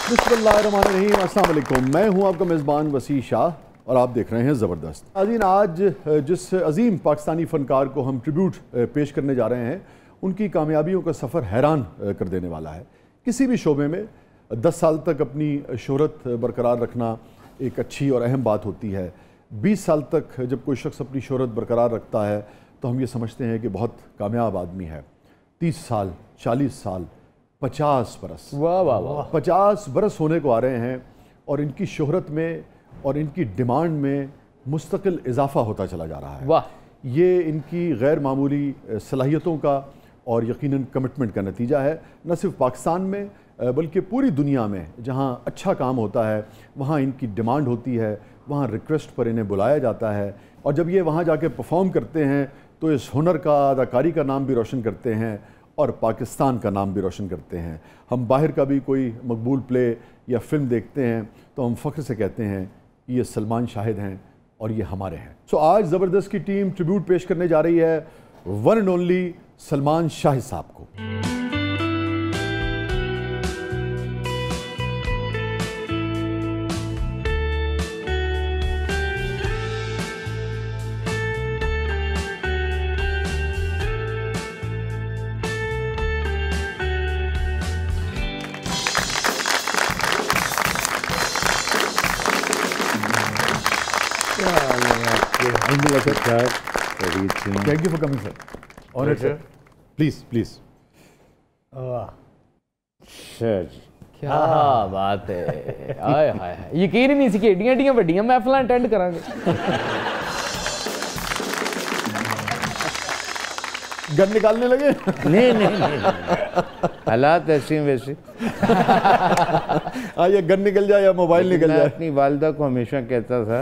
बिस्मिल्लाहिर्रहमानिर्रहीम, अस्सलाम वालेकुम। मैं हूं आपका मेज़बान वसी शाह और आप देख रहे हैं ज़बरदस्त। आज जिस अजीम पाकिस्तानी फ़नकार को हम ट्रिब्यूट पेश करने जा रहे हैं, उनकी कामयाबियों का सफ़र हैरान कर देने वाला है। किसी भी शोबे में 10 साल तक अपनी शोहरत बरकरार रखना एक अच्छी और अहम बात होती है। 20 साल तक जब कोई शख्स अपनी शोहरत बरकरार रखता है तो हम ये समझते हैं कि बहुत कामयाब आदमी है। 30 साल, 40 साल, 50 बरस, वाह वाह वाह, 50 बरस होने को आ रहे हैं और इनकी शोहरत में और इनकी डिमांड में मुस्तकिल इजाफा होता चला जा रहा है। वाह, ये इनकी गैर मामूली सलाहियतों का और यकीनन कमिटमेंट का नतीजा है। न सिर्फ पाकिस्तान में बल्कि पूरी दुनिया में जहाँ अच्छा काम होता है वहाँ इनकी डिमांड होती है, वहाँ रिक्वेस्ट पर इन्हें बुलाया जाता है और जब ये वहाँ जाके परफॉर्म करते हैं तो इस हुनर का, अदाकारी का नाम भी रोशन करते हैं और पाकिस्तान का नाम भी रोशन करते हैं। हम बाहर का भी कोई मकबूल प्ले या फिल्म देखते हैं तो हम फ़ख्र से कहते हैं कि ये सलमान शाहिद हैं और ये हमारे हैं। आज ज़बरदस्त की टीम ट्रिब्यूट पेश करने जा रही है one and only Salman Shahid साहब को। Thank you for coming, sir. Honored, sir. Please, please. Sir क्या बात है, आय हाय, यकीन ही नहीं सी कि एडियां एडियां वड्डियां महफिलां अटेंड करांगे। गन निकालने लगे? नहीं, हालात ऐसे हैं वैसे। ये गन निकल जाए या मोबाइल निकल जाए। अपनी वालदा को हमेशा कहता था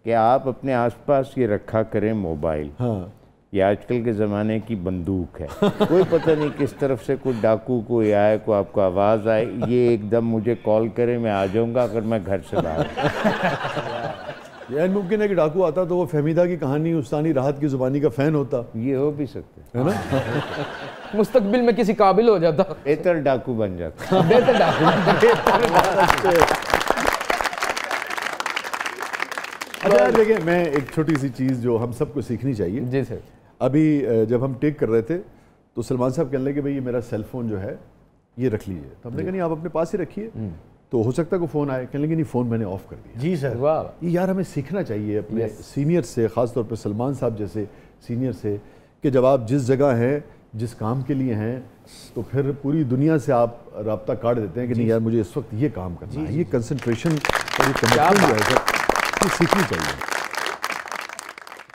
कि आप अपने आसपास ये रखा करें मोबाइल। हाँ। ये आजकल के ज़माने की बंदूक है। कोई पता नहीं किस तरफ से कोई डाकू कोई आए, को आपको आवाज़ आए, ये एकदम मुझे कॉल करे, मैं आ जाऊंगा अगर मैं घर से बाहर। यह मुमकिन है कि डाकू आता तो वो फहमीदा की कहानी उस्तानी राहत की ज़ुबानी का फ़ैन होता। ये हो भी सकते है ना। मुस्तकबिल में किसी काबिल हो जाता, बेहतर डाकू बन जाता। बेहतर डाकू। अच्छा देखिए, मैं एक छोटी सी चीज़ जो हम सबको सीखनी चाहिए। जी सर। अभी जब हम टेक कर रहे थे तो सलमान साहब कहने लगे भाई ये मेरा सेल फोन जो है ये रख लीजिए। तो हमने कहा नहीं, आप अपने पास ही रखिए, तो हो सकता है कोई फ़ोन आए। कहने लगे नहीं, फ़ोन मैंने ऑफ कर दिया। जी सर। वाह, ये यार हमें सीखना चाहिए अपने सीनियर से, ख़ासतौर पर सलमान साहब जैसे सीनियर से, कि जब आप जिस जगह हैं, जिस काम के लिए हैं, तो फिर पूरी दुनिया से आप राब्ता काट देते हैं कि नहीं यार मुझे इस वक्त ये काम करना है। ये कंसंट्रेशन और ये कमिटमेंट जो है सर, ये सीखनी चाहिए।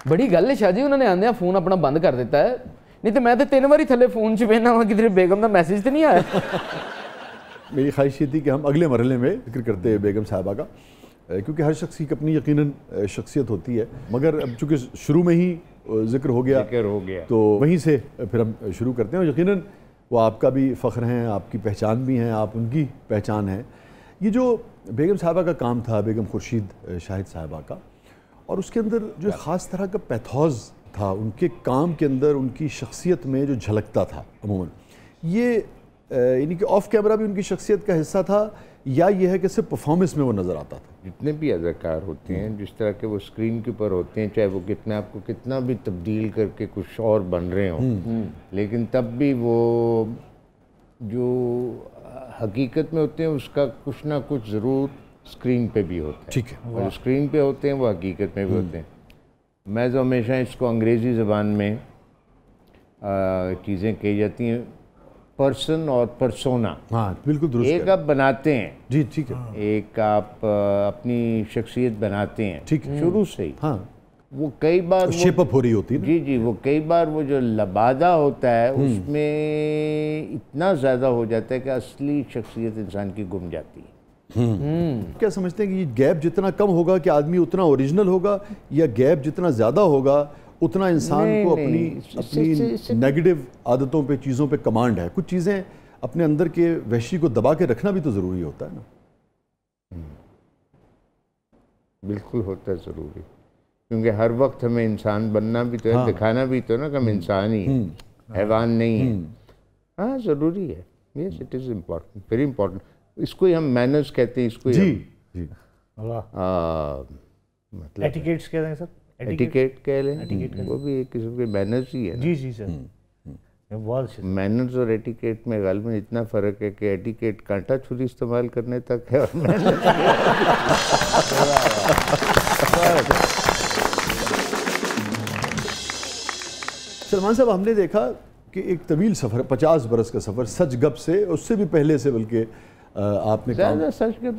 बड़ी गल है शाह जी, उन्होंने आंदे फोन अपना बंद कर दिता है, नहीं तो मैं तो 3 बारी थले फोन च बहना हुआ, किधर बेगम का मैसेज तो नहीं आया। मेरी ख्वाहिश ये थी कि हम अगले मरहले में जिक्र करते हैं बेगम साहबा का, क्योंकि हर शख्स की अपनी यकीनन शख्सियत होती है, मगर अब चूँकि शुरू में ही जिक्र हो गया तो वहीं से फिर हम शुरू करते हैं। और यकीनन वो आपका भी फ़ख्र हैं, आपकी पहचान भी हैं, आप उनकी पहचान हैं। ये जो बेगम साहबा का काम था, बेगम खुर्शीद शाहिद साहबा का, और उसके अंदर जो ख़ास तरह का पैथोज था उनके काम के अंदर, उनकी शख्सियत में जो झलकता था अमूमन, ये यानी कि ऑफ कैमरा भी उनकी शख्सियत का हिस्सा था या ये है कि सिर्फ परफॉर्मेंस में वो नज़र आता था? जितने भी अदाकार होते हैं, जिस तरह के वो स्क्रीन के ऊपर होते हैं, चाहे वो कितना आपको कितना भी तब्दील करके कुछ और बन रहे हों, लेकिन तब भी वो जो हकीकत में होते हैं उसका कुछ ना कुछ ज़रूर स्क्रीन पे भी होता है। ठीक है। और स्क्रीन पे होते हैं वो हकीकत में भी होते हैं। मैं तो हमेशा इसको अंग्रेज़ी ज़बान में चीज़ें कही जाती हैं, पर्सन और परसोना। हाँ बिल्कुल दुरुस्त। एक आप बनाते हैं, जी ठीक है, एक आप अपनी शख्सियत बनाते हैं, ठीक है, शुरू से ही। हाँ, वो कई बार शेप अप हो रही होती है। जी, वो कई बार वो जो लबादा होता है उसमें इतना ज़्यादा हो जाता है कि असली शख्सियत इंसान की गुम जाती है। क्या समझते हैं कि ये गैप जितना कम होगा कि आदमी उतना ओरिजिनल होगा, या गैप जितना ज़्यादा होगा उतना इंसान को अपनी नेगेटिव आदतों पे, चीज़ों पे कमांड है? कुछ चीज़ें अपने अंदर के वहशी को दबा के रखना भी तो ज़रूरी होता है ना। बिल्कुल होता है ज़रूरी, क्योंकि हर वक्त हमें इंसान बनना भी तो है, दिखाना भी तो ना कि हम इंसान ही हैवान नहीं है। हाँ ज़रूरी है, yes it is important, very important. इसको ही हम मैनर्स कहते हैं, इसको जी जी मतलब एटिकेट्स कहते हैं सर, एटिकेट कह लें, वो भी एक किस्म के मैनर्स ही है। जी जी सर, बहुत अच्छे। मैनर्स और एटिकेट में गालिबन इतना फ़र्क है कि एटिकेट कांटा छुरी इस्तेमाल करने तक है और सलमान साहब, हमने देखा कि एक तवील सफ़र, 50 बरस का सफ़र, सच गप से, उससे भी पहले से बल्कि आपने ज़्यादा सच गप।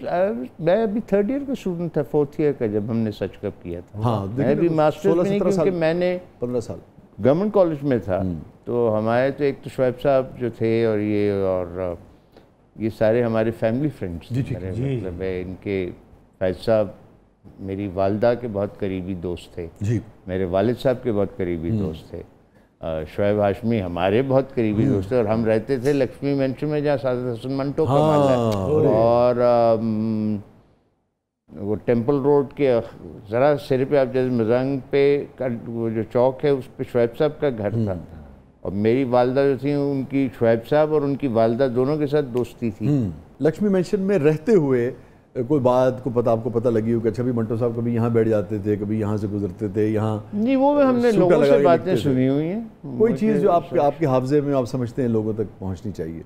मैं अभी 3rd ईयर का स्टूडेंट था, 4th ईयर का, जब हमने सच गप किया था। हाँ, मैं भी मास्टर्स में नहीं, क्योंकि मैंने 15 साल गवर्नमेंट कॉलेज में था, तो हमारे तो एक तो शुएब साहब जो थे और ये सारे हमारे फैमिली फ्रेंड्स थे। मतलब है इनके फैज साहब मेरी वालदा के बहुत करीबी दोस्त थे जी, मेरे वालिद साहब के बहुत करीबी दोस्त थे। शुएब हाशमी हमारे बहुत करीबी दोस्त थे, और हम रहते थे लक्ष्मी मेंशन में, जहाँ सादत हसन मंटो का महल है, और वो टेम्पल रोड के ज़रा सिर पे, आप जैसे मजंग पे वो जो चौक है, उस पे शुएब साहब का घर था, और मेरी वालदा जो थी उनकी शुएब साहब और उनकी वालदा दोनों के साथ दोस्ती थी। लक्ष्मी मेंशन में रहते हुए कोई बात को आपको पता लगी हो कि अच्छा भी मंटो साहब कभी यहाँ बैठ जाते थे, कभी यहाँ से गुजरते थे, यहाँ नहीं, वो हमने लोगों से बातें सुनी हुई हैं। कोई चीज़ जो आपके हाफजे में आप समझते हैं लोगों तक पहुँचनी चाहिए?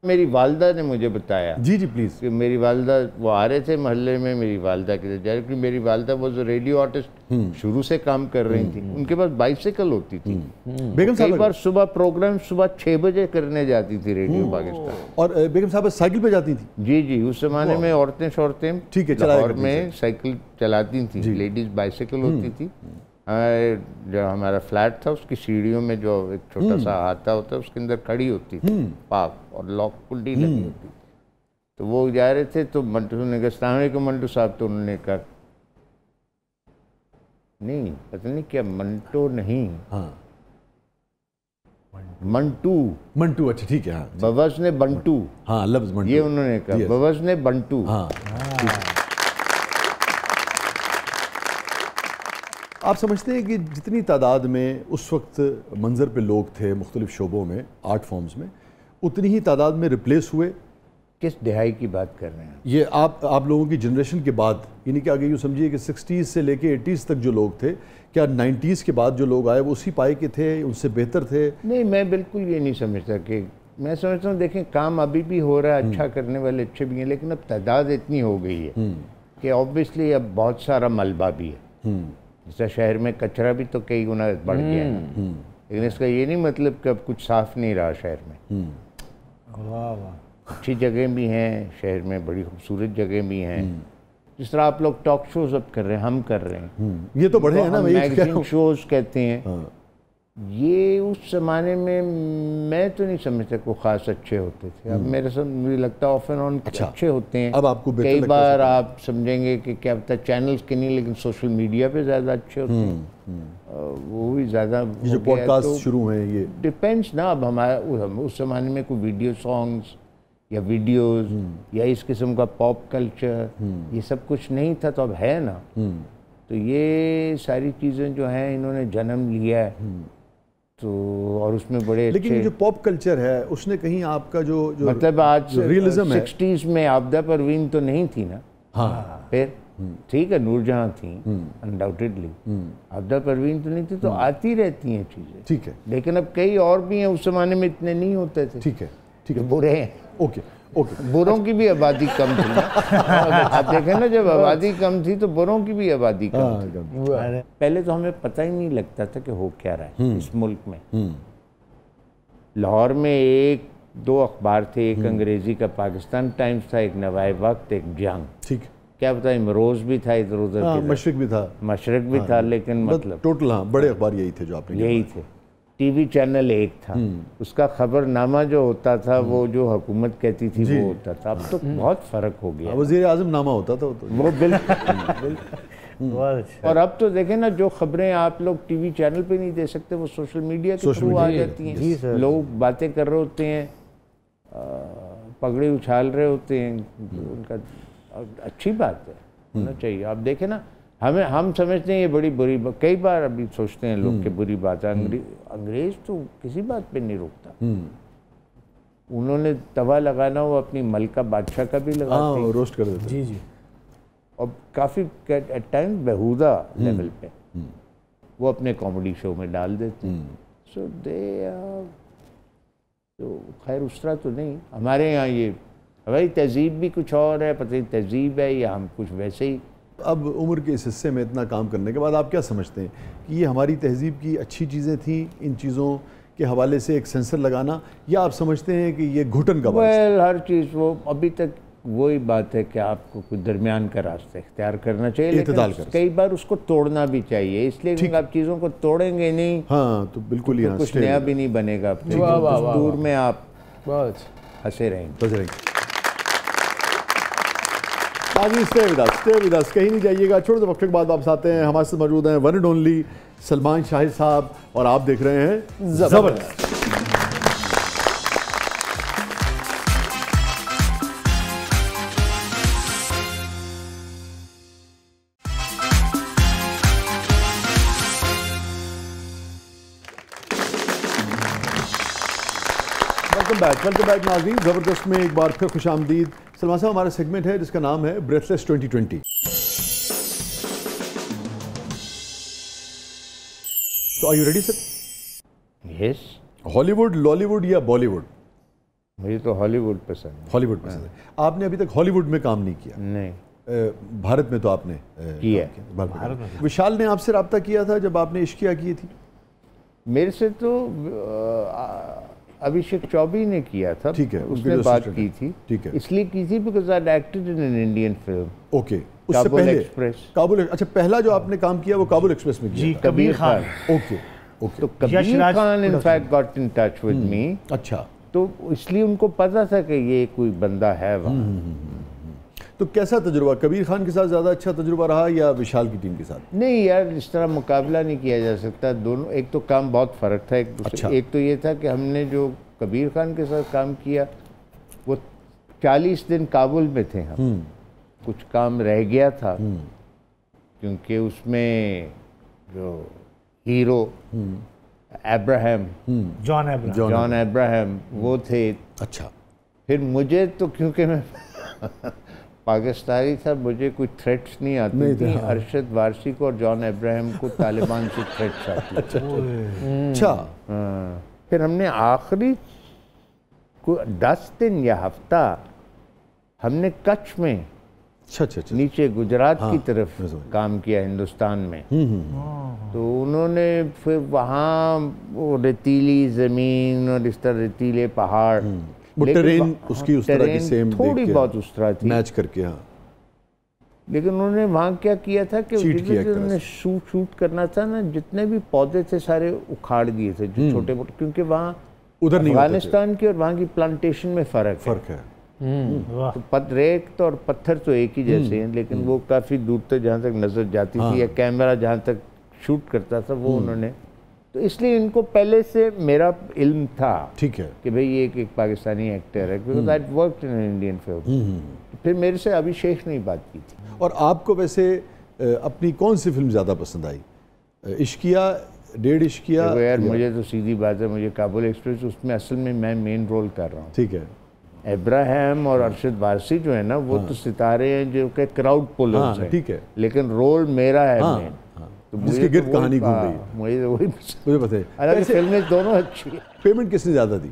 मेरी वालदा ने मुझे बताया। जी जी प्लीज़। कि मेरी वालदा, वो आ रहे थे मोहल्ले में, मेरी वालदा के जाए, क्योंकि मेरी वालदा वो जो रेडियो आर्टिस्ट शुरू से काम कर रही थी, उनके पास बाइसिकल होती थी। बेगम साहब कई बार सुबह प्रोग्राम सुबह 6 बजे करने जाती थी रेडियो पाकिस्तान। और बेगम साहब साइकिल पे जाती थी? जी जी, उस जमाने में औरतें शौरतें ठीक है, लाहौर में साइकिल चलाती थी, लेडीज बाइसिकल होती थी। जो हमारा फ्लैट था उसकी सीढ़ियों में जो एक छोटा सा हाथा होता है, उसके अंदर खड़ी होती थी पाक, और लॉक कुंडी लगी होती। तो वो जा रहे थे, तो मंटू ने कहा अस्सलाम वालेकुम मंटू साहब, तो उन्होंने कहा नहीं, पता नहीं क्या मंटो नहीं, हाँ मंटू, अच्छा ठीक है, हाँ बवज ने बंटू, हाँ लफ्ज मंटू, ये उन्होंने कहा, बवज ने बंटू। हाँ। आप समझते हैं कि जितनी तादाद में उस वक्त मंजर पे लोग थे मुख्तलिफ शोबों में, आर्ट फॉर्म्स में, उतनी ही तादाद में रिप्लेस हुए? किस दिहाई की बात कर रहे हैं? ये आप लोगों की जनरेशन के बाद, यानी कि आगे यूँ समझिए कि 60s से लेके 80s तक जो लोग थे, क्या 90s के बाद जो लोग आए वो उसी पाए के थे, उनसे बेहतर थे? नहीं, मैं बिल्कुल ये नहीं समझता कि, मैं समझता हूँ देखें काम अभी भी हो रहा है, अच्छा करने वाले अच्छे भी हैं, लेकिन अब तादाद इतनी हो गई है कि ऑब्वियसली अब बहुत सारा मलबा भी है। जैसा शहर में कचरा भी तो कई गुना बढ़ गया है, लेकिन इसका ये नहीं मतलब कि अब कुछ साफ नहीं रहा शहर में। वाह वाह, अच्छी जगह भी हैं शहर में, बड़ी खूबसूरत जगह भी हैं। जिस तरह आप लोग टॉक शोज अब कर रहे हैं, हम कर रहे हैं, ये तो बढ़े हैं ना, मैगजीन शोज कहते हैं। ये उस जमाने में मैं तो नहीं समझता कोई खास अच्छे होते थे। अब मेरे साथ मुझे लगता है ऑफ एंड ऑन अच्छे होते हैं। अब आपको कई बार आप समझेंगे कि क्या पता चैनल्स के नहीं, लेकिन सोशल मीडिया पे ज़्यादा अच्छे होते हैं, वो भी ज़्यादा। ये जो पॉडकास्ट शुरू हैं, ये डिपेंड्स ना। अब हमारा उस जमाने में कोई वीडियो सॉन्ग्स या वीडियोस या इस किस्म का पॉप कल्चर, ये सब कुछ नहीं था, तो अब है ना। तो ये सारी चीज़ें जो हैं इन्होंने जन्म लिया है, तो और उसमें बड़े लेकिन ये जो पॉप कल्चर है उसने कहीं आपका जो मतलब आज रियलिज्म है, 60s में आबदा परवीन तो नहीं थी ना। हाँ फिर ठीक है, नूरजहां थी अनडाउटेडली, आबदा परवीन तो नहीं थी, तो आती रहती हैं चीज़ें, ठीक है। लेकिन अब कई और भी हैं, उस जमाने में इतने नहीं होते थे, ठीक है, ठीक है, बुरे हैं। ओके ओके, बुरों की भी आबादी कम थी ना। आप देखें ना, जब आबादी कम थी तो बुरों की भी आबादी कम थी। पहले तो हमें पता ही नहीं लगता था कि हो क्या रहा है इस मुल्क में। लाहौर में 1-2 अखबार थे, एक अंग्रेजी का पाकिस्तान टाइम्स था, एक नवाए वक्त, एक जंग, ठीक, क्या पता इमरोज भी था इधर उधर, मशरिक भी था, मशरक भी था, लेकिन मतलब टोटल हाँ बड़े अखबार यही थे जो आपने, यही थे। टीवी चैनल एक था, उसका खबरनामा जो होता था वो जो हुकूमत कहती थी वो होता था। अब तो बहुत फर्क हो गया, वज़ीर आज़म नामा होता था वो बिल्कुल। और अब तो देखें ना, जो खबरें आप लोग टीवी चैनल पे नहीं दे सकते वो सोशल मीडिया के थ्रू आ जाती हैं। लोग बातें कर रहे होते हैं, पगड़ी उछाल रहे होते हैं, उनका अच्छी बात है, होना चाहिए। आप देखें ना, हम समझते हैं ये बड़ी बुरी, कई बार अभी सोचते हैं लोग कि बुरी बात है। अंग्रेज तो किसी बात पे नहीं रुकता। उन्होंने तवा लगाना वो अपनी मलका बादशाह का भी लगाते हाँ, रोस्ट कर देते। जी जी। और काफ़ी एट टाइम बेहुदा लेवल पे वो अपने कॉमेडी शो में डाल देते हैं। सो दे तो खैर उस तरह तो नहीं हमारे यहाँ ये भाई तहजीब भी कुछ और है, पता नहीं तहजीब है या हम कुछ वैसे ही। अब उम्र के इस हिस्से में इतना काम करने के बाद आप क्या समझते हैं कि ये हमारी तहजीब की अच्छी चीज़ें थी, इन चीज़ों के हवाले से एक सेंसर लगाना, या आप समझते हैं कि ये घुटन का बात है? हर चीज़ वो अभी तक वही बात है कि आपको कुछ दरमियान का रास्ता इख्तियार करना चाहिए, इत्तेदाल लेकिन कर कई बार उसको तोड़ना भी चाहिए, इसलिए कि आप चीज़ों को तोड़ेंगे नहीं हाँ तो बिल्कुल तो कुछ नया भी नहीं बनेगा, दूर में आप बहुत हंसे रहेंगे। स्टे विद अस, कहीं नहीं जाइएगा। छोटे से वक्त के बाद वापस आते हैं। हमारे साथ मौजूद हैं one and only Salman Shahid साहब और आप देख रहे हैं जबरदस्त। वेलकम बैक नाज़रीन। ज़बरदस्त में एक बार फिर खुशामदीद। सलमान साहब, हमारा सेगमेंट है जिसका नाम है ब्रेथलेस 2020। तो are you ready sir? Yes. Hollywood, Lollywood या बॉलीवुड? मुझे तो हॉलीवुड पसंद है। हॉलीवुड पसंद है। आपने अभी तक हॉलीवुड में काम नहीं किया? नहीं। भारत में तो आपने किया। भारत में। विशाल ने आपसे रब्ता किया था जब आपने इश्किया की थी? मेरे से तो अभिषेक चौबे ने किया था। ठीक है, उसने बात की थी। ठीक है। इसलिए की थी because I acted in an Indian film. Okay, उससे पहले काबुल। अच्छा, पहला जो आपने काम किया वो काबुल एक्सप्रेस में किया जी, था? कबीर खान। Okay okay. तो Kabir Khan in fact got in touch with me. अच्छा, तो इसलिए उनको पता था कि ये कोई बंदा है वहाँ। तो कैसा तजुर्बा? कबीर खान के साथ ज़्यादा अच्छा तजुर्बा रहा या विशाल की टीम के साथ? नहीं यार, इस तरह मुकाबला नहीं किया जा सकता दोनों। एक तो काम बहुत फ़र्क था एक दूसरे। अच्छा। एक तो ये था कि हमने जो कबीर खान के साथ काम किया वो 40 दिन काबुल में थे हम। कुछ काम रह गया था क्योंकि उसमें जो हीरो अब्राहम, जॉन अब्राहम वो थे। अच्छा। फिर मुझे तो क्योंकि मैं पाकिस्तानी था, मुझे कोई थ्रेट्स नहीं आती थी। अरशद वारसी को और जॉन अब्राहम को तालिबान से थ्रेट्स आती। अच्छा। हाँ। फिर हमने आखिरी 10 दिन या हफ्ता हमने कच्छ में नीचे गुजरात की तरफ काम किया हिंदुस्तान में। तो उन्होंने फिर वहाँ वो रेतीली ज़मीन और इस तरह रेतीले पहाड़, ट्रेन उसकी उस तरह की सेम थोड़ी बहुत उस तरह थी मैच करके। हाँ, लेकिन उन्होंने वहाँ क्या किया था कि उन्होंने शूट करना था ना, जितने भी पौधे थे सारे उखाड़ दिए थे जो छोटे मोटे, क्योंकि वहाँ उधर नहीं, अफगानिस्तान की और वहाँ की प्लांटेशन में फ़र्क है। तो रेत तो और पत्थर तो एक ही जैसे हैं, लेकिन वो काफ़ी दूर तक जहाँ तक नज़र जाती थी या कैमरा जहाँ तक शूट करता था वो उन्होंने, तो इसलिए इनको पहले से मेरा इल्म था। ठीक है कि भाई ये एक पाकिस्तानी एक्टर है, because I worked in Indian film. फिर मेरे से अभिषेक ने बात की थी। और आपको वैसे अपनी कौन सी फिल्म ज़्यादा पसंद आई? इश्किया, डेढ़ इश्किया? यार मुझे तो सीधी बात है, मुझे काबुल एक्सप्रेस, उसमें असल में मैं मेन रोल कर रहा हूँ। ठीक है। अब्राहम और अरशद वारसी जो है ना वो तो सितारे हैं जो कि क्राउड पुलर्स हैं। ठीक है। लेकिन रोल मेरा है मेन। तो जिसके गिर्द कहानी घूम रही है। मुझे तो वही मुझे पता है। हालांकि फिल्में दोनों अच्छी है। पेमेंट किसने ज़्यादा दी?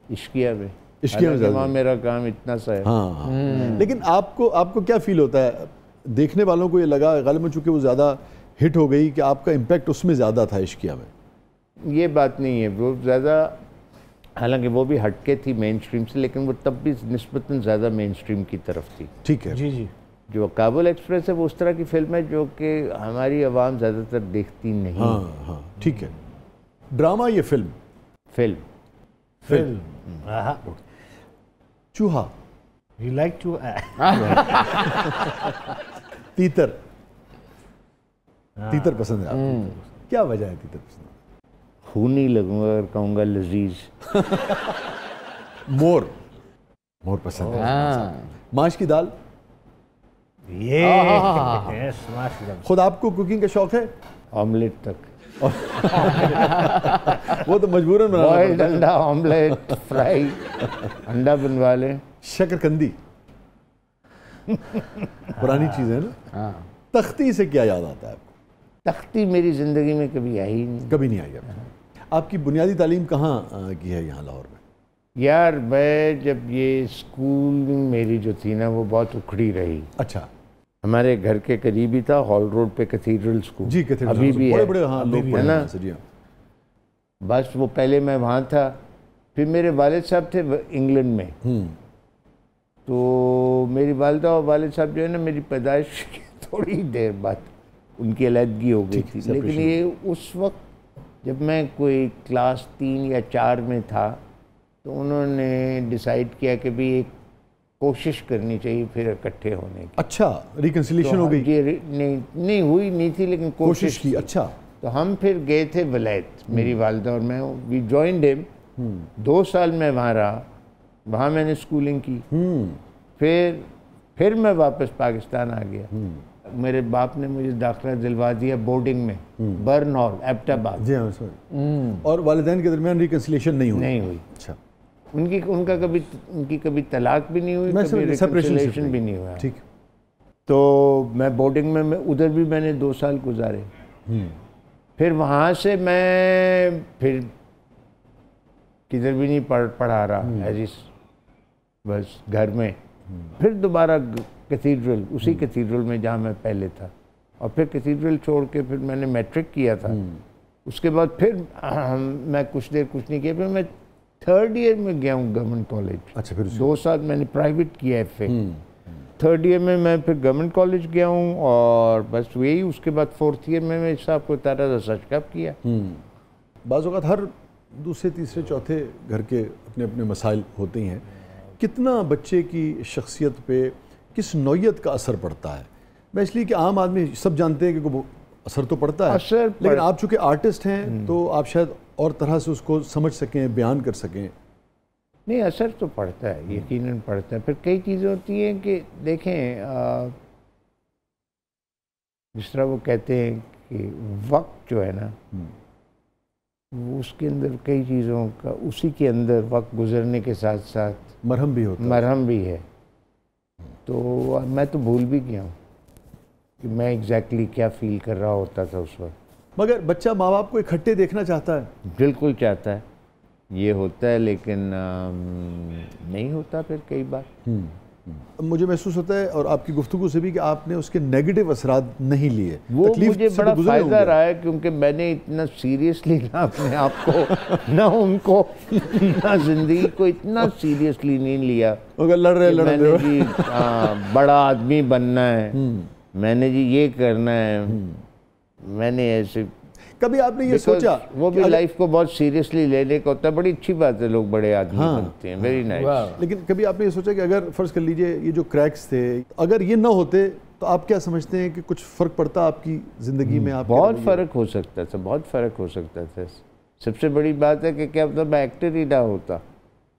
इश्किया में। इश्किया में ज़्यादा। मेरा काम इतना सा है। हाँ। लेकिन आपको क्या फील होता है? देखने वालों को ये लगा गालिबन चूंकि वो ज़्यादा हिट हो गई कि आपका इम्पैक्ट उसमें ज़्यादा था इश्किया में? ये बात नहीं है, वो ज़्यादा, हालांकि वो भी हटके थी मेन स्ट्रीम से, लेकिन वो तब भी निस्बतन ज़्यादा मेन स्ट्रीम की तरफ थी। ठीक है। जी जी। जो काबुल एक्सप्रेस है वो उस तरह की फिल्म है जो कि हमारी आवाम ज़्यादातर देखती नहीं। हाँ हाँ, ठीक है। ड्रामा ये फिल्म? फिल्म। चूहा? You like to तीतर? तीतर पसंद है आपको? क्या वजह है तीतर पसंद? खूनी लगूंगा अगर कहूँगा लजीज। मोर पसंद है। माश की दाल? ये खुद आपको कुकिंग का शौक है? ऑमलेट तक। वो तो मजबूरन बनाना बॉइल्ड पड़ता है। अंडा ऑमलेट फ्राई अंडा बनवा लें। शकरकंदी पुरानी चीज है ना। हाँ तख्ती से क्या याद आता है आपको? तख्ती मेरी ज़िंदगी में कभी आई ही नहीं। कभी नहीं आई आपको? आपकी बुनियादी तालीम कहाँ की है यहाँ लाहौर में? यार मैं जब ये स्कूल मेरी जो थी ना वो बहुत उखड़ी रही। अच्छा हमारे घर के करीब ही था, हॉल रोड पे कैथीड्रल स्कूल। जी, कैथेड्रल अभी भी बड़े है। बड़े हाँ लोग है पढ़े ना? हैं, जी हाँ। बस वो पहले मैं वहाँ था, फिर मेरे वालिद साहब थे इंग्लैंड में। तो मेरी वालिदा और वालिद साहब जो है ना, मेरी पैदाइश की थोड़ी देर बाद उनकी अलहदगी हो गई थी। लेकिन ये उस वक्त जब मैं कोई क्लास 3 या 4 में था, तो उन्होंने डिसाइड किया कि भी एक कोशिश करनी चाहिए फिर इकट्ठे होने की। अच्छा रिकन्सिलेशन हो गई? ये नहीं हुई नहीं थी, लेकिन कोशिश की। अच्छा तो हम फिर गए थे वलैत, मेरी वालिदा और मैं। We joined him. 2 साल मैं वहाँ रहा, वहाँ मैंने स्कूलिंग की। फिर मैं वापस पाकिस्तान आ गया। मेरे बाप ने मुझे दाखिला दिलवा दिया बोर्डिंग में, बर्न हॉल एबटाबाद। जी हाँ सॉरी। और वालिदैन के दरमियान रिकन्सिलेशन नहीं हुई? नहीं हुई। अच्छा उनकी कभी तलाक भी नहीं हुई, कभी सेपरेशन रिकन्सिलेशन भी नहीं हुआ। ठीक। तो मैं बोर्डिंग में उधर भी मैंने 2 साल गुजारे। फिर वहाँ से मैं फिर किधर भी नहीं पढ़ा रहा, एजिस बस घर में। फिर दोबारा कैथीड्रल, उसी कैथीड्रल में जहाँ मैं पहले था। और फिर कैथीड्रल छोड़ के फिर मैंने मैट्रिक किया था। उसके बाद फिर मैं कुछ नहीं किया, फिर मैं 3rd ईयर में गया हूँ गवर्नमेंट कॉलेज। अच्छा फिर 2 साल मैंने प्राइवेट किया FA। 3rd ईयर में मैं फिर गवर्नमेंट कॉलेज गया हूँ, और बस वही। उसके बाद 4th ईयर में मैं साहब को तारा दा सच कप किया। बाज़ औक़ात हर दूसरे तीसरे चौथे घर के अपने अपने मसाइल होते ही हैं। कितना बच्चे की शख्सियत पे किस नौइयत का असर पड़ता है? मैं इसलिए कि आम आदमी सब जानते हैं कि वो असर तो पड़ता है, लेकिन आप चूँकि आर्टिस्ट हैं तो आप शायद और तरह से उसको समझ सकें, बयान कर सकें। नहीं, असर तो पड़ता है, यकीनन पड़ता है। फिर कई चीज़ें होती हैं कि देखें, जिस तरह वो कहते हैं कि वक्त जो है ना, वो उसके अंदर कई चीज़ों का, उसी के अंदर वक्त गुजरने के साथ साथ मरहम भी होता है। मरहम भी है। तो मैं तो भूल भी गया हूँ कि मैं एग्जैक्टली क्या फील कर रहा होता था उस वक्त। मगर बच्चा माँ बाप को इकट्ठे देखना चाहता है। बिल्कुल चाहता है, ये होता है, लेकिन नहीं होता फिर कई बार। मुझे महसूस होता है, और आपकी गुफ्तगू से भी, कि आपने उसके नेगेटिव असरात नहीं लिए। वो मुझे बड़ा फ़ायदा रहा है, क्योंकि मैंने इतना सीरियसली ना अपने आप को, ना उनको, ना ज़िंदगी को इतना सीरियसली नहीं लिया। अगर मैंने जी बड़ा आदमी बनना है, मैंने जी ये करना है, मैंने ऐसे। कभी आपने ये सोचा? वो भी लाइफ को बहुत सीरियसली लेने का होता है। बड़ी अच्छी बात है, लोग बड़े आदमी बनते हैं, वेरी नाइस। लेकिन कभी आपने ये सोचा कि अगर फ़र्ज़ कर लीजिए ये जो क्रैक्स थे, अगर ये ना होते तो आप क्या समझते हैं कि कुछ फ़र्क पड़ता आपकी ज़िंदगी में? आप बहुत फ़र्क हो सकता था, बहुत फ़र्क हो सकता था। सबसे बड़ी बात है कि क्या मतलब मैं एक्टर ही ना होता,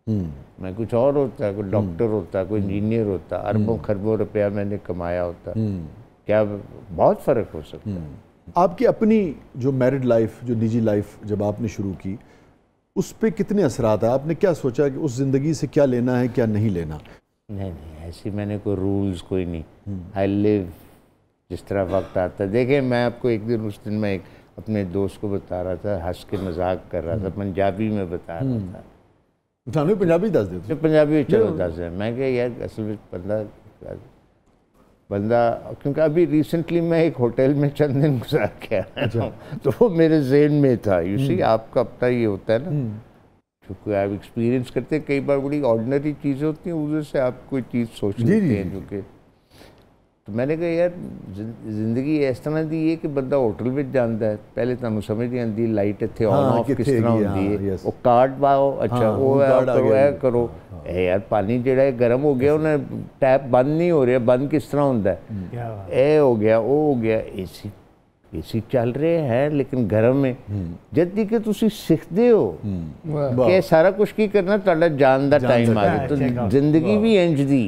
मैं कुछ और होता, कोई डॉक्टर होता, कोई इंजीनियर होता, अरबों खरबों रुपया मैंने कमाया होता। क्या बहुत फ़र्क हो सकता है। आपकी अपनी जो मैरिड लाइफ, जो निजी लाइफ जब आपने शुरू की, उस पे कितने असरात आए? आपने क्या सोचा कि उस ज़िंदगी से क्या लेना है, क्या नहीं लेना? नहीं, ऐसी मैंने कोई रूल्स कोई नहीं। आई लिव जिस तरह वक्त आता है। देखिए, मैं आपको एक दिन, उस दिन मैं एक अपने दोस्त को बता रहा था, हंस के मजाक कर रहा था, पंजाबी में बता रहा था। पंजाबी दस दे, पंजाबी चलो दस है। मैं क्या यार, असल में बंदा, क्योंकि अभी रिसेंटली मैं एक होटल में चंद दिन गुजार के आया हूँ, तो वो मेरे ज़हन में था। यू सी, आपका अपना ये होता है ना, क्योंकि आप एक्सपीरियंस करते हैं, कई बार बड़ी ऑर्डिनरी चीज़ें होती हैं, उधर से आप कोई चीज़ सोच लेते हैं जो कि। तो मैंने कहा यार, जिंदगी इस तरह दी है कि बंदा होटल में जाता है, पहले तुहानू समझ नहीं आती लाइट इत्थे ऑन ऑफ किस तरह होती है, वो कार्ड पाओ, अच्छा वो करो, ऐ करो, यार पानी जिहड़ा है गर्म हो गया, उन्हें टैप बंद नहीं हो रहा, बंद किस तरह होता है, ए हो गया, वो हो गया, एसी एसी चल रहे हैं लेकिन घर में जल्दी कि तुसी सिखते हो कि सारा कुछ की करना ਤੁਹਾਡਾ ਜਾਣ ਦਾ ਟਾਈਮ ਆ ਗਿਆ ਤਾਂ ਜ਼ਿੰਦਗੀ ਵੀ ਇੰਜ ਦੀ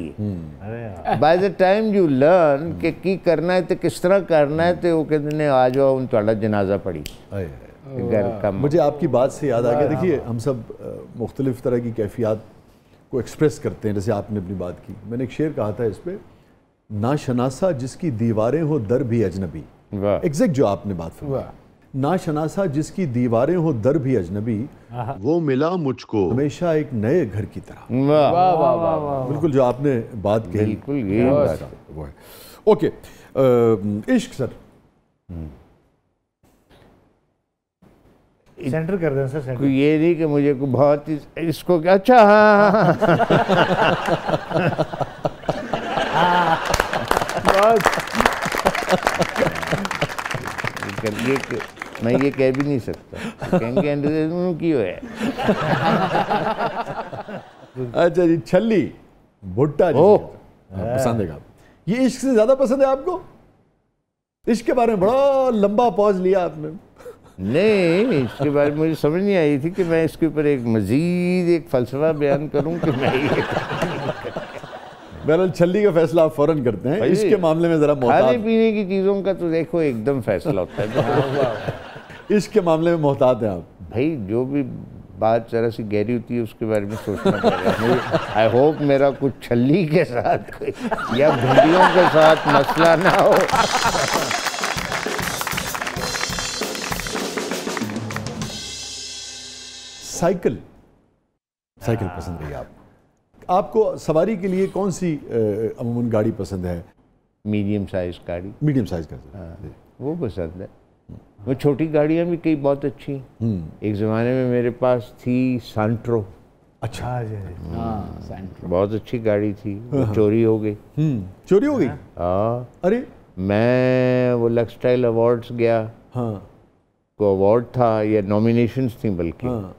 ਹੈ ਬਾय द टाइम यू लर्न कि ਕੀ ਕਰਨਾ ਹੈ ਤੇ ਕਿਸ ਤਰ੍ਹਾਂ ਕਰਨਾ है ਤੇ ਉਹ ਕਹਿੰਦੇ ਨੇ ਆ ਜਾਓ ਹੁਣ ਤੁਹਾਡਾ जनाजा पड़ी घर का। मुझे आपकी बात से याद आ गया, देखिए हम सब मुख्तलिफ तरह की कैफियत को एक्सप्रेस करते हैं, जैसे आपने अपनी बात की। मैंने एक शेर कहा था इस पर, नाशनासा जिसकी दीवारें हो दर भी अजनबी, एग्जैक्ट जो आपने बात फरमाई। नाशनासा जिसकी दीवारें हो दर भी अजनबी, वो मिला मुझको हमेशा एक नए घर की तरह। वाह वाह वाह, बिल्कुल जो आपने बात कही, बिल्कुल ये वो है। ओके, इश्क सर सेंटर कर दें सर, सेंटर। ये नहीं कि मुझे को बहुत इसको अच्छा हाँ ये मैं ये कह भी नहीं सकता, कहेंगे क्यों है। अच्छा जी, छल्ली भुट्टा जी पसंद है। ये इश्क से ज्यादा पसंद है आपको? इश्क के बारे में बड़ा लंबा पॉज लिया आपने। नहीं, इसके बारे में मुझे समझ नहीं आई थी कि मैं इसके ऊपर एक मजीद एक फलसफा बयान करूं कि मैं ये बहरहाल छल्ली का फैसला आप फौरन करते हैं। इसके मामले में जरा खाने पीने की चीज़ों का तो देखो एकदम फैसला होता है। इसके मामले में मोहतात हैं आप? भाई जो भी बात जरा सी गहरी होती है उसके बारे में सोचना पड़ेगा। आई होप मेरा कुछ छल्ली के साथ कोई या भिंडियों के साथ मसला ना हो। साइकिल पसंद है आपको? साइकिल के लिए कौन सी अमूमन गाड़ी पसंद है? मीडियम साइज गाड़ी। मीडियम साइज का? हाँ, वो पसंद है। वो छोटी गाड़ियाँ भी कई बहुत अच्छी। एक ज़माने में मेरे पास थी सैंट्रो। अच्छा, हाँ सैंट्रो बहुत अच्छी गाड़ी थी, वो चोरी हो गई। चोरी हो गई? हाँ। अरे मैं वो लक्सटाइल अवार्ड्स गया। हाँ, को अवार्ड था या नॉमिनेशंस थी बल्कि। हाँ,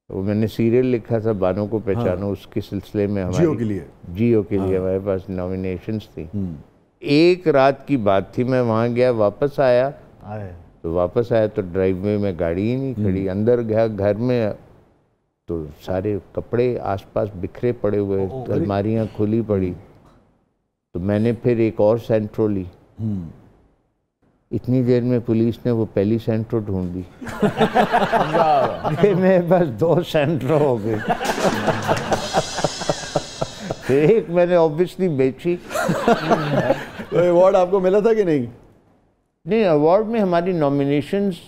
वो मैंने सीरियल लिखा था बानों को पहचानो, उसके सिलसिले में हमारी जियो के लिए हमारे पास नॉमिनेशंस थी। एक रात की बात थी, मैं वहाँ गया, वापस आया तो ड्राइववे में गाड़ी ही नहीं खड़ी। अंदर गया घर में तो सारे कपड़े आसपास बिखरे पड़े हुए, अलमारियाँ खुली पड़ी। तो मैंने फिर एक और सैंट्रो ली। इतनी देर में पुलिस ने वो पहली सैंट्रो ढूंढ दी। मेरे पास 2 सैंट्रो हो गए। फिर एक मैंने ऑब्वियसली बेची। तो अवार्ड आपको मिला था कि नहीं? नहीं, अवार्ड में हमारी नॉमिनेशंस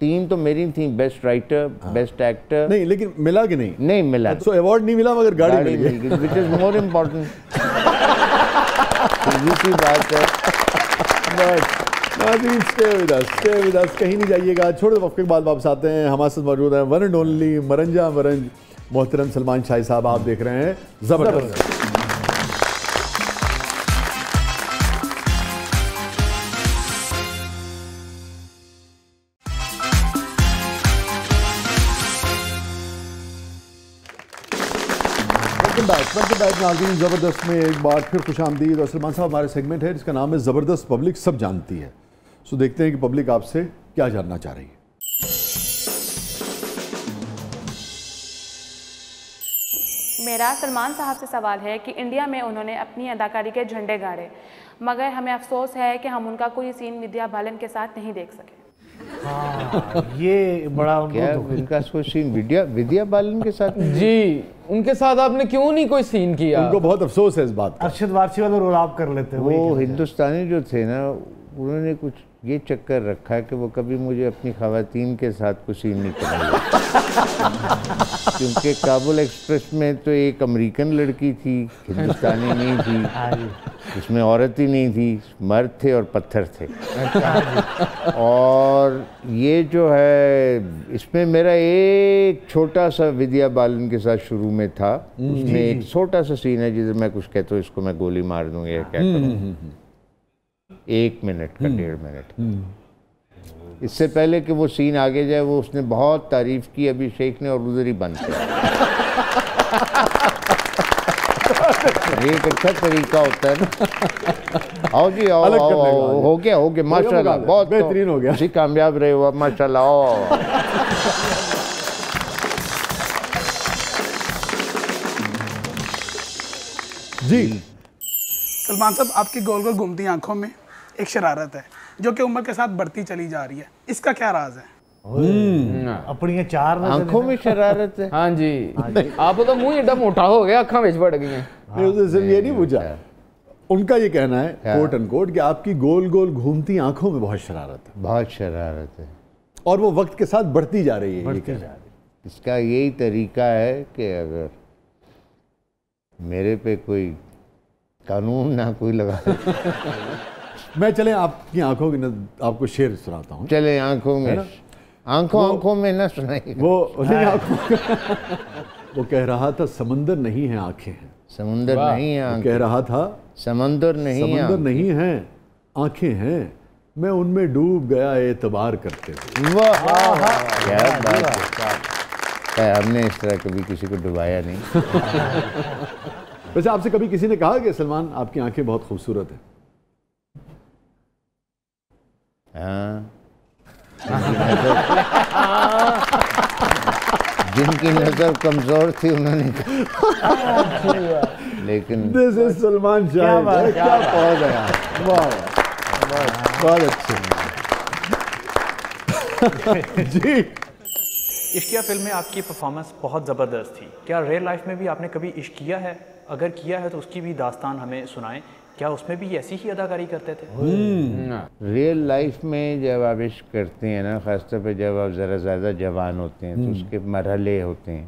3 तो मेरी थी, बेस्ट राइटर, बेस्ट एक्टर। नहीं, लेकिन मिला कि नहीं? नहीं मिला। तो अवार्ड नहीं मिला मगर गाड़ी मिल गई, विच इज मोर इम्पोर्टेंट। ये बात है। बस स्टे विद अस, कहीं नहीं जाइएगा। छोटे वक्त के बाद वापस आते हैं। हमारे साथ मौजूद है वन एंड ओनली मरंजा मरंज मोहतरम सलमान शाही साहब। आप देख रहे हैं जबरदस्त। नाज़रीन, ज़बरदस्त में एक बार फिर खुशामदीद। और सलमान साहब, हमारे सेगमेंट है जिसका नाम है ज़बरदस्त पब्लिक सब जानती है। सो देखते हैं कि पब्लिक आपसे क्या जानना चाह रही है। मेरा सलमान साहब से सवाल है कि इंडिया में उन्होंने अपनी अदाकारी के झंडे गाड़े, मगर हमें अफसोस है कि हम उनका कोई सीन विद्या बालन के साथ नहीं देख सके। हाँ, ये बड़ा उनका सीन विद्या बालन के साथ जी, उनके साथ आपने क्यों नहीं कोई सीन किया? उनको बहुत अफसोस है इस बात का। अरशद वारसी वाला रोल आप कर लेते हैं। वो हिंदुस्तानी जो थे ना, उन्होंने कुछ ये चक्कर रखा है कि वो कभी मुझे अपनी खवातीन के साथ कुछ सीन नहीं करेंगे। क्योंकि काबुल एक्सप्रेस में तो एक अमेरिकन लड़की थी, हिंदुस्तानी नहीं थी, उसमें औरत ही नहीं थी, मर्द थे और पत्थर थे। और ये जो है, इसमें मेरा एक छोटा सा विद्या बालन के साथ शुरू में था। उसमें एक छोटा सा सीन है जिसे मैं कुछ कहता हूँ, इसको मैं गोली मार दूंगी या क्या करूँ। 1 मिनट का 1.5 मिनट। इससे पहले कि वो सीन आगे जाए, वो उसने बहुत तारीफ की अभिषेक ने और उधर ही बंद किया। ये एक अच्छा तरीका होता है ना। आओ जी आओ, अलग आओ, करने का। आओ, हो गया माशाल्लाह, बहुत बेहतरीन हो गया। जी कामयाब रहे हो माशाल्लाह। आओ जी सलमान साहब, आपकी गोल गोल घूमती आंखों में एक शरारत है जो कि उम्र के साथ बढ़ती चली जा रही है, इसका क्या राज है? अपनी ये चार नजर आंखों में शरारत है। हाँ जी, आप तो मुंह एडा मोटा हो गया, अखा विच बढ़ गई हैं। नहीं, उसने सिर्फ ये नहीं पूछा, उनका ये कहना है कोट अनकोट कि आपकी गोल गोल घूमती आंखों में बहुत शरारत है, बहुत शरारत है, और वो वक्त के साथ बढ़ती जा रही है। ये कह रहा है। इसका यही तरीका है कि अगर मेरे पे कोई कानून ना कोई लगा मैं चले आपकी आंखों की आपको शेर सुनाता हूँ। चले आंखों में, आंखों में ना सुनाई। वो नहीं, आंखों वो कह रहा था समंदर नहीं है आंखें हैं, समुंदर नहीं है वो आंखें, कह रहा था समंदर नहीं है समंदर आंखें। नहीं है आंखें हैं, मैं उनमें डूब गया एतबार करते हुए। वाह क्या बात है, हमने इस तरह कभी किसी को डुबाया नहीं। वैसे आपसे कभी किसी ने कहा कि सलमान आपकी आंखें बहुत खूबसूरत हैं? हाँ, जिनकी नजर कमजोर थी उन्होंने कहा, लेकिन दिस इज सलमान शाह। क्या पौध है यार, वाह बहुत अच्छे। जी, इश्किया फिल्म में आपकी परफॉर्मेंस बहुत ज़बरदस्त थी। क्या रियल लाइफ में भी आपने कभी इश्क किया है? अगर किया है तो उसकी भी दास्तान हमें सुनाएं। क्या उसमें भी ऐसी ही अदाकारी करते थे? रियल लाइफ में जब आप इश्क करते हैं ना, खासतौर पे जब आप ज़रा ज़्यादा जवान होते हैं तो उसके मरहले होते हैं।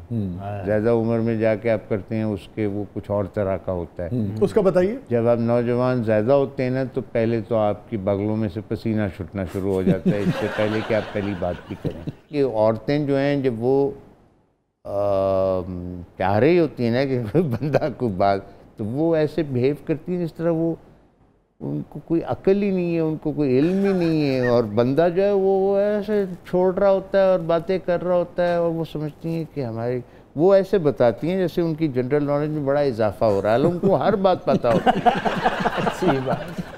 ज़्यादा उम्र में जाके आप करते हैं उसके, वो कुछ और तरह का होता है। उसका बताइए। जब आप नौजवान ज़्यादा होते हैं ना, तो पहले तो आपकी बगलों में से पसीना छूटना शुरू हो जाता है, इससे पहले कि आप पहली बात भी करें। कि औरतें जो हैं, जब वो चाह रही होती हैं ना कि कोई बंदा को बात, तो वो ऐसे बिहेव करती हैं जिस तरह वो, उनको कोई अकल ही नहीं है, उनको कोई इल्म ही नहीं है, और बंदा जो है वो ऐसे छोड़ रहा होता है और बातें कर रहा होता है, और वो समझती हैं कि हमारी, वो ऐसे बताती हैं जैसे उनकी जनरल नॉलेज में बड़ा इजाफा हो रहा है, उनको हर बात पता होती है।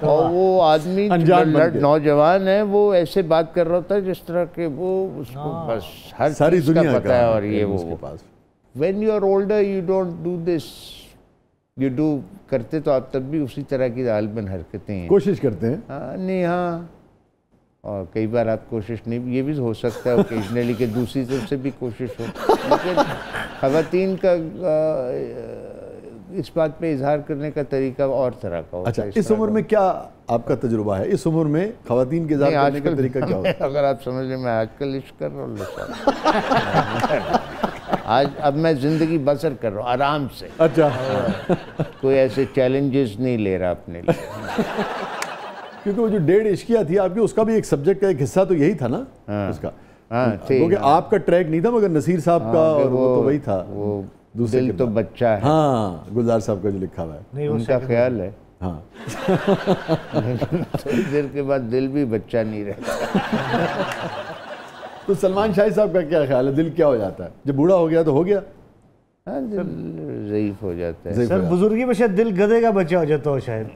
और वो आदमी नौजवान है, वो ऐसे बात कर रहा होता है जिस तरह के वो, उसको बस हर सारी चीज़ का दुनिया पता है। और ये उसके वो पास when you are older you don't do this, you do, करते तो आप तब भी उसी तरह की गालिबन हरकतें हैं, कोशिश करते हैं। हाँ नहीं हाँ, और कई बार आप कोशिश नहीं, ये भी हो सकता है ओकेजनली कि दूसरी तरफ से भी कोशिश हो, लेकिन खवातीन का इस बात पे इजहार करने का तरीका और तरह का होता अच्छा, है। इस उम्र में क्या आपका तजुर्बा है? इस उम्र में खवातीन के इजहार करने का तरीका क्या होता है? अगर आप समझ लें, मैं आजकल इश्क कर रहा हूँ आज, अब मैं जिंदगी बसर कर रहा हूँ आराम से। अच्छा, कोई ऐसे चैलेंजेस नहीं ले रहा अपने लिए। क्योंकि वो जो 1.5 इश्किया थी आपकी, उसका भी एक सब्जेक्ट का एक हिस्सा तो यही था ना। उसका क्योंकि आपका ट्रैक नहीं था, मगर नसीर साहब का, और वो तो वही था, वो दूसरे दिल तो बच्चा है। हाँ, गुलजार साहब का जो लिखा हुआ है, उनका ख्याल है। हाँ। थोड़ी देर के बाद दिल भी बच्चा नहीं रहता। तो सलमान शाह साहब का क्या ख्याल है, दिल क्या हो जाता है जब बूढ़ा हो गया? तो हो गया, हाँ, दिल ज़ईफ हो जाता है। सर बुजुर्गी में शायद दिल गधे का बच्चा हो जाता हो शायद।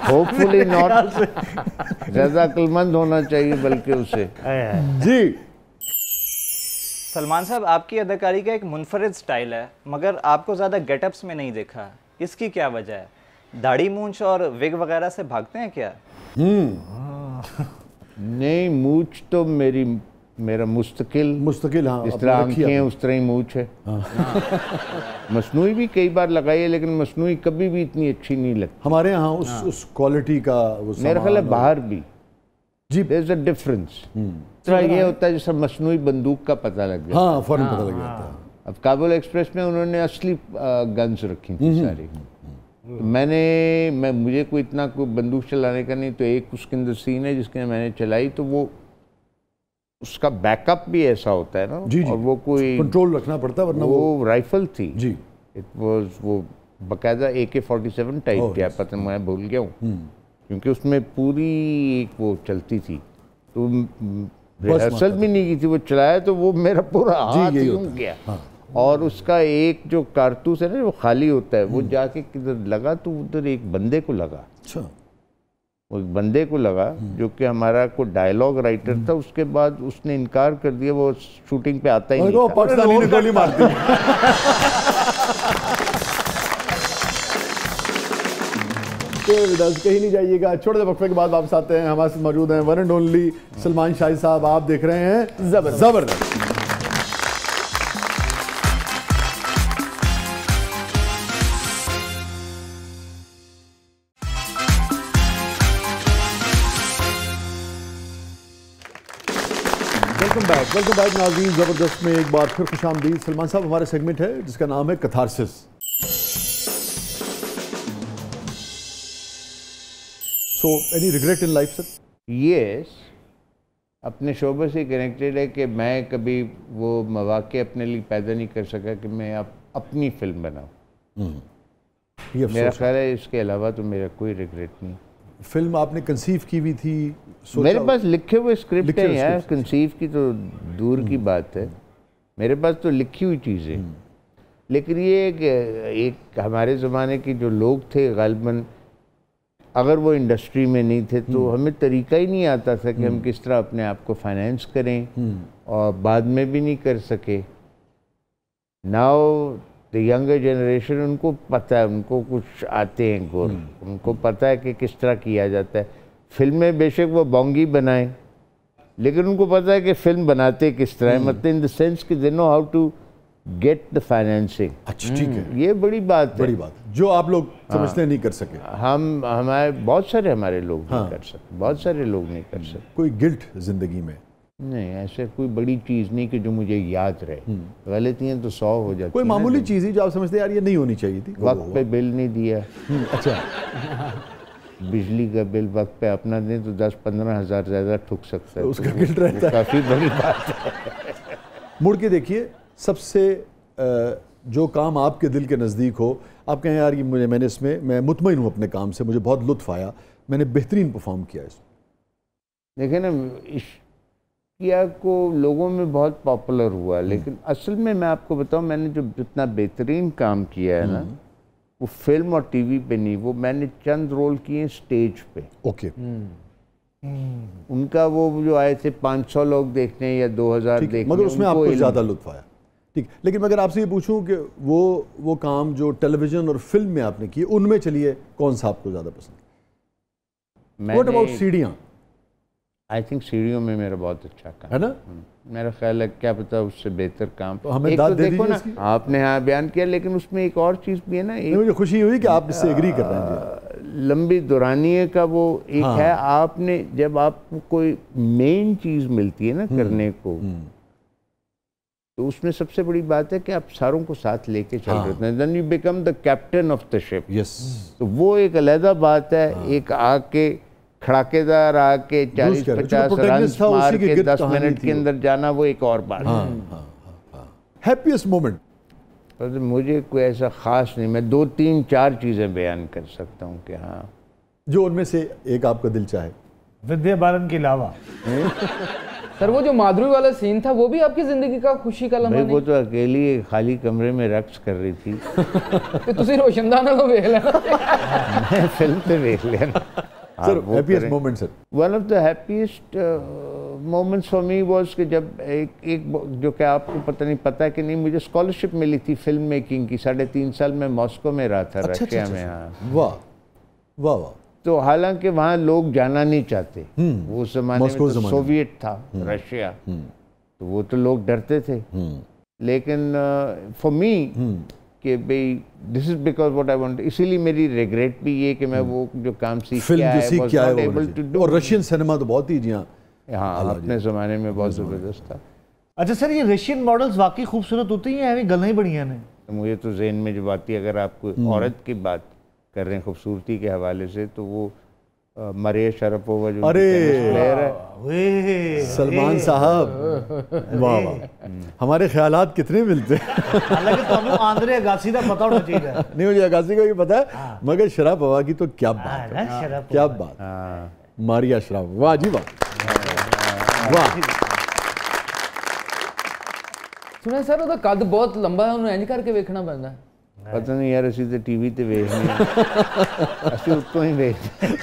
होपफुली नॉट, ज़्यादा अक्लमंद होना चाहिए बल्कि उसे। जी। सलमान साहब, आपकी अदाकारी का एक मुनफरिद स्टाइल है, मगर आपको ज़्यादा गेटअप्स में नहीं देखा। इसकी क्या वजह है? दाढ़ी मूंछ और विग वगैरह से भागते हैं क्या? नहीं, मूंछ तो मेरा मुस्तकिल, हाँ, जिस तरह आंखें हैं उस तरह ही मूंछ है। मसनूई भी कई बार लगाई है, लेकिन मसनूई कभी भी इतनी अच्छी नहीं लगती हमारे यहाँ। उस क्वालिटी का वो मेरा ख्याल है बाहर भी जी, देयर इज अ डिफरेंस। तरह ये होता है जैसे मसनूई बंदूक का पता लग गया। हाँ, फौरन पता लग जाता है। अब काबुल एक्सप्रेस में उन्होंने असली गन्स रखी थी सारी। तो मुझे कोई इतना कोई बंदूक चलाने का नहीं, तो एक उसके अंदर सीन है जिसके मैंने चलाई, तो वो उसका बैकअप भी ऐसा होता है ना। जी, और वो कोई कंट्रोल रखना पड़ता है, वरना वो राइफल थी जी, इट वाज वो बाकायदा AK-47 टाइप क्या पता, मैं भूल गया हूँ, क्योंकि उसमें पूरी एक वो चलती थी, तो रिहर्सल भी नहीं की थी, वो चलाया तो वो मेरा पूरा हाथ यूं गया। और उसका एक जो कारतूस है ना, वो खाली होता है, वो जाके किधर लगा तो उधर एक बंदे को लगा। अच्छा, वो एक बंदे को लगा जो कि हमारा कोई डायलॉग राइटर था। उसके बाद उसने इनकार कर दिया, वो शूटिंग पे आता ही नहीं था। पाकिस्तानी ने गोली मार दी। तो कहीं नहीं जाइएगा, छोटे से वक्फे के बाद वापस आते हैं। हमारे साथ मौजूद हैं वन एंड ओनली सलमान शाही साहब। आप देख रहे हैं जबरदस्त। वेलकम बैक नाज़रीन। ज़बरदस्त में एक बार फिर खुशामदीद। सलमान साहब, हमारे सेगमेंट है जिसका नाम है catharsis. So any regret in life sir? Yes, अपने शोबे से कनेक्टेड है कि मैं कभी वो मौके अपने लिए पैदा नहीं कर सका कि मैं अपनी फिल्म बनाऊँ। मेरा ख्याल है इसके अलावा तो मेरा कोई रिग्रेट नहीं। फिल्म आपने कंसीव की हुई थी? मेरे पास लिखे हुए स्क्रिप्ट हैं यार, कंसीव की तो दूर की बात है, मेरे पास तो लिखी हुई चीज़ें। लेकिन ये एक हमारे ज़माने के जो लोग थे गालिबन, अगर वो इंडस्ट्री में नहीं थे तो हमें तरीका ही नहीं आता था कि हम किस तरह अपने आप को फाइनेंस करें, और बाद में भी नहीं कर सके। नाउ द यंगर जनरेशन, उनको पता है, उनको कुछ आते हैं गोर, उनको पता है कि किस तरह किया जाता है। फिल्में बेशक वो बोंगी बनाएं, लेकिन उनको पता है कि फिल्म बनाते किस तरह है, मतलब इन द सेंस कि they know how to get the financing. अच्छा, ठीक है, ये बड़ी बात है, बड़ी बात जो आप लोग समझते नहीं कर सके। हमारे बहुत सारे हमारे लोग नहीं कर सकते, बहुत सारे लोग नहीं कर सकते। कोई गिल्ट जिंदगी में? नहीं, ऐसे कोई बड़ी चीज़ नहीं कि जो मुझे याद रहे। गलतियाँ तो 100 हो जाती। कोई मामूली चीज़ ही जो आप समझते यार ये नहीं होनी चाहिए थी। वक्त पे बिल नहीं दिया। अच्छा, बिजली का बिल वक्त पे अपना दें तो 10-15 हज़ार ज़्यादा ठुक सकता है, उसका गिल्ट रहता है। काफ़ी बड़ी बात है। मुड़ के देखिए, सबसे जो काम आपके दिल के नज़दीक हो, आप कहें यार ये मैंने इसमें मैं मुतमईन हूँ अपने काम से, मुझे बहुत लुत्फ़ आया, मैंने बेहतरीन परफॉर्म किया इसमें। देखिए ना, इश्किया को लोगों में बहुत पॉपुलर हुआ, लेकिन असल में मैं आपको बताऊं, मैंने जो जितना बेहतरीन काम किया है ना, वो फिल्म और टीवी पे नहीं, वो मैंने चंद रोल किए स्टेज पे। ओके। उनका वो जो आए थे 500 लोग देखने या 2000 देखने, मगर उसमें आपको ज़्यादा लुत्फ़ आया। ठीक, लेकिन मगर आपसे ये पूछूं कि वो काम जो टेलीविज़न और फिल्म में आपने किए, उनमें चलिए कौन सा आपको ज़्यादा पसंद? व्हाट अबाउट सीढ़ियाँ? आई थिंक सीढ़ियों में मेरा बहुत अच्छा काम है ना। मेरा ख्याल है, क्या पता उससे बेहतर काम। तो हमें दाद दे देखो ना, इसकी? आपने यहाँ बयान किया, लेकिन उसमें एक और चीज़ भी है ना। मुझे खुशी हुई कि आप इससे एग्री कर रहे हैं। लंबी दुरानिये का वो एक है, आपने जब आपको कोई मेन चीज़ मिलती है ना करने को, तो उसमें सबसे बड़ी बात है कि आप सारों को साथ लेके चल रहे हैं, then you become the captain of the ship. Yes, तो वो एक अलग बात है। एक आके खड़ाकेदार आके 40-50 रन मार के 10 मिनट के अंदर जाना, वो एक और बात है। Happiest moment? तो मुझे कोई ऐसा ख़ास नहीं, मैं 2-3-4 चीज़ें बयान कर सकता हूँ कि हाँ, जो उनमें से एक आपका दिल चाहे। विद्या बालन के अलावा सर, वो जो माधुरी वाला सीन था, वो भी आपकी जिंदगी का खुशी का लम्हा? वो तो अकेली खाली कमरे में रक्स कर रही थी। तो तुसी रोशनदान को देख लेना। मैं फिल्म पे देख लेना। Sir, happiest moment sir? One of the happiest moments for me was कि जब एक जो कि आपको पता नहीं, पता है कि नहीं, मुझे स्कॉलरशिप मिली थी फिल्म मेकिंग की। 3.5 साल मैं मॉस्को में रहा था, रशिया में। हाँ, वाह वाह वाह। तो हालांकि वहाँ लोग जाना नहीं चाहते, वो ज़माने में तो सोवियत था रशिया, तो वो तो लोग डरते थे। लेकिन फॉर मी कि भाई this is because what I want, इसीलिए मेरी रिग्रेट भी ये कि मैं वो जो काम सीख के आया was not able to do. और रशियन सिनेमा तो बहुत ही जी हाँ अपने ज़माने में बहुत ज़बरदस्त था। अच्छा सर, ये रशियन मॉडल्स वाकई खूबसूरत होती हैं, हमें गल्ला ही बढ़िया ने। तो मुझे तो ज़हन में जो आती है, अगर आप कोई औरत की बात कर रहे हैं खूबसूरती के हवाले से, तो वो मरिया शरापोवा जो प्लेयर है, सलमान साहब, वाह वाह। हमारे ख्यालात कितने मिलते हैं। हालांकि तुमको आंद्रे अगासी का पता होना चाहिए। नहीं, मुझे अगासी का भी पता है, मगर शरापोवा की तो क्या बात है, क्या बात। मारिया शरापोवा, वाह जी वाह वाह। ਸੁਣਿਆ ਸਰ ਉਹਦਾ ਕੱਦ ਬਹੁਤ ਲੰਬਾ ਹੈ, ਉਹਨੂੰ ਇੰਜ ਕਰਕੇ ਵੇਖਣਾ ਪੈਂਦਾ। ਪਤਾ ਨਹੀਂ ਯਾਰ, ਅਸੀਂ ਤੇ ਟੀਵੀ ਤੇ ਵੇਖਦੇ ਹਾਂ, ਅਸੀਂ ਉੱਤੋਂ ਹੀ ਵੇਖਦੇ।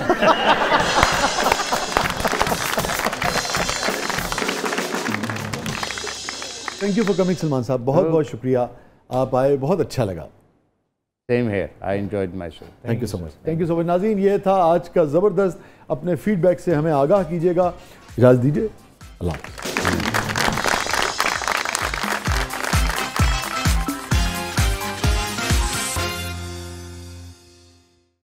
Thank you for coming Salman साहब, बहुत बहुत शुक्रिया, आप आए, बहुत अच्छा लगा। Same here, I enjoyed my show. Thank you so much, thank you so much. नाज़रीन, ये था आज का ज़बरदस्त। अपने फीडबैक से हमें आगाह कीजिएगा। इजाज़त दीजिए, अल्लाह हाफ़िज़।